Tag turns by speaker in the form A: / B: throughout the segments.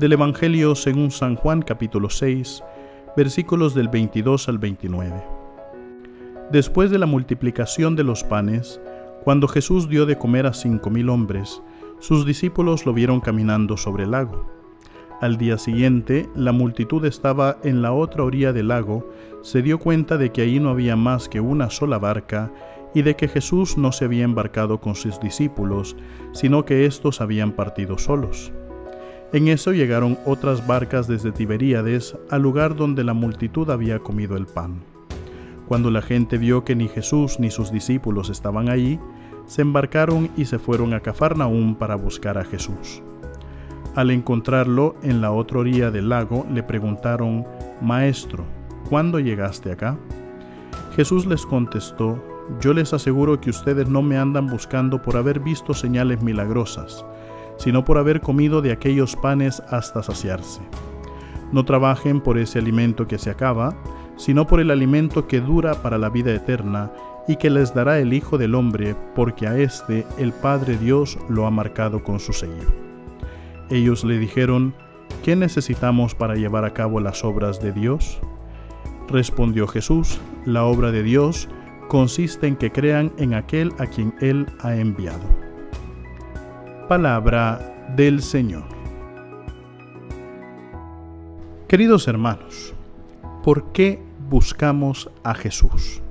A: Del Evangelio según San Juan capítulo 6, versículos del 22 al 29. Después de la multiplicación de los panes, cuando Jesús dio de comer a 5,000 hombres, sus discípulos lo vieron caminando sobre el lago. Al día siguiente, la multitud estaba en la otra orilla del lago, se dio cuenta de que allí no había más que una sola barca y de que Jesús no se había embarcado con sus discípulos, sino que éstos habían partido solos. En eso llegaron otras barcas desde Tiberíades al lugar donde la multitud había comido el pan. Cuando la gente vio que ni Jesús ni sus discípulos estaban allí, se embarcaron y se fueron a Cafarnaúm para buscar a Jesús. Al encontrarlo en la otra orilla del lago, le preguntaron: «Maestro, ¿cuándo llegaste acá?». Jesús les contestó: «Yo les aseguro que ustedes no me andan buscando por haber visto señales milagrosas, sino por haber comido de aquellos panes hasta saciarse. No trabajen por ese alimento que se acaba, sino por el alimento que dura para la vida eterna y que les dará el Hijo del Hombre, porque a éste el Padre Dios lo ha marcado con su sello». Ellos le dijeron: «¿Qué necesitamos para llevar a cabo las obras de Dios?». Respondió Jesús: «La obra de Dios consiste en que crean en aquel a quien Él ha enviado». Palabra del Señor. Queridos hermanos, ¿por qué buscamos a Jesús?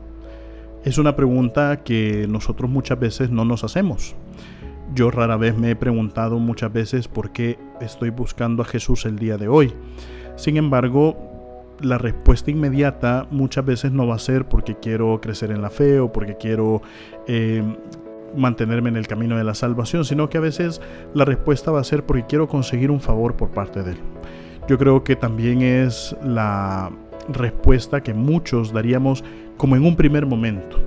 A: Es una pregunta que nosotros muchas veces no nos hacemos. Yo rara vez me he preguntado muchas veces por qué estoy buscando a Jesús el día de hoy. Sin embargo, la respuesta inmediata muchas veces no va a ser porque quiero crecer en la fe o porque quiero mantenerme en el camino de la salvación, sino que a veces la respuesta va a ser porque quiero conseguir un favor por parte de Él. Yo creo que también es la respuesta que muchos daríamos como en un primer momento.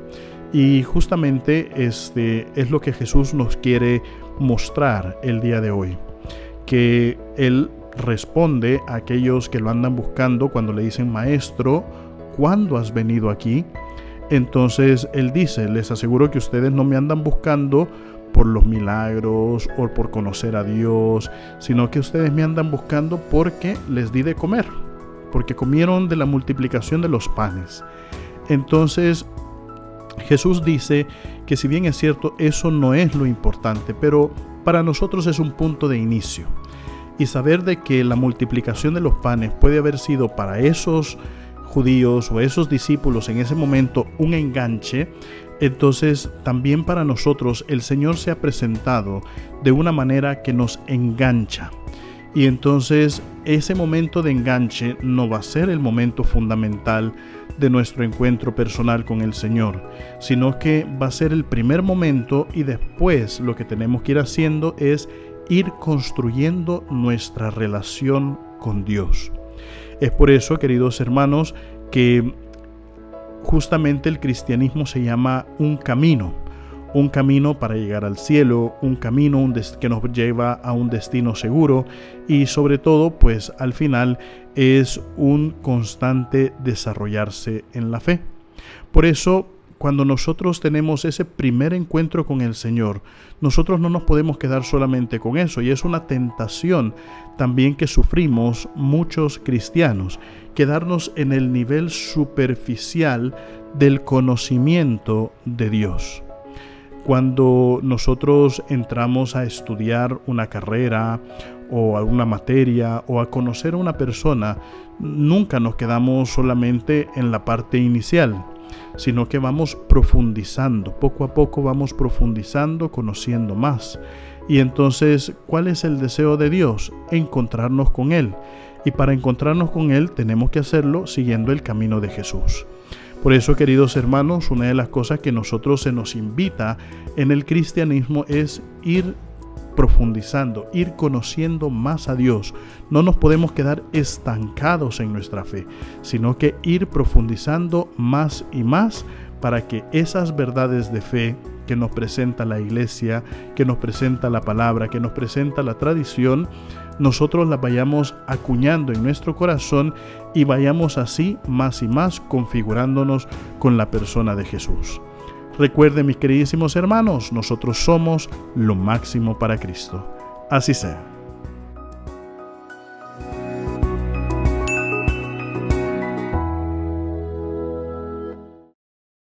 A: Y justamente es lo que Jesús nos quiere mostrar el día de hoy, que Él responde a aquellos que lo andan buscando cuando le dicen: «Maestro, ¿cuándo has venido aquí?». Entonces Él dice: «Les aseguro que ustedes no me andan buscando por los milagros o por conocer a Dios, sino que ustedes me andan buscando porque les di de comer, porque comieron de la multiplicación de los panes». Entonces Jesús dice que, si bien es cierto, eso no es lo importante, pero para nosotros es un punto de inicio. Y saber de que la multiplicación de los panes puede haber sido para esos judíos o esos discípulos en ese momento un enganche, entonces también para nosotros el Señor se ha presentado de una manera que nos engancha. Y entonces ese momento de enganche no va a ser el momento fundamental de nuestro encuentro personal con el Señor, sino que va a ser el primer momento, y después lo que tenemos que ir haciendo es ir construyendo nuestra relación con Dios. Es por eso, queridos hermanos, que justamente el cristianismo se llama un camino para llegar al cielo, un camino que nos lleva a un destino seguro, y sobre todo, pues al final es un constante desarrollarse en la fe. Por eso, cuando nosotros tenemos ese primer encuentro con el Señor, nosotros no nos podemos quedar solamente con eso, y es una tentación también que sufrimos muchos cristianos, quedarnos en el nivel superficial del conocimiento de Dios. Cuando nosotros entramos a estudiar una carrera o alguna materia o a conocer a una persona, nunca nos quedamos solamente en la parte inicial, sino que vamos profundizando, poco a poco vamos profundizando, conociendo más. Y entonces, ¿cuál es el deseo de Dios? Encontrarnos con Él. Y para encontrarnos con Él tenemos que hacerlo siguiendo el camino de Jesús. Por eso, queridos hermanos, una de las cosas que nosotros se nos invita en el cristianismo es ir profundizando, ir conociendo más a Dios. No nos podemos quedar estancados en nuestra fe, sino que ir profundizando más y más para que esas verdades de fe que nos presenta la Iglesia, que nos presenta la palabra, que nos presenta la tradición, nosotros las vayamos acuñando en nuestro corazón y vayamos así más y más configurándonos con la persona de Jesús. Recuerden, mis queridísimos hermanos, nosotros somos lo máximo para Cristo. Así sea.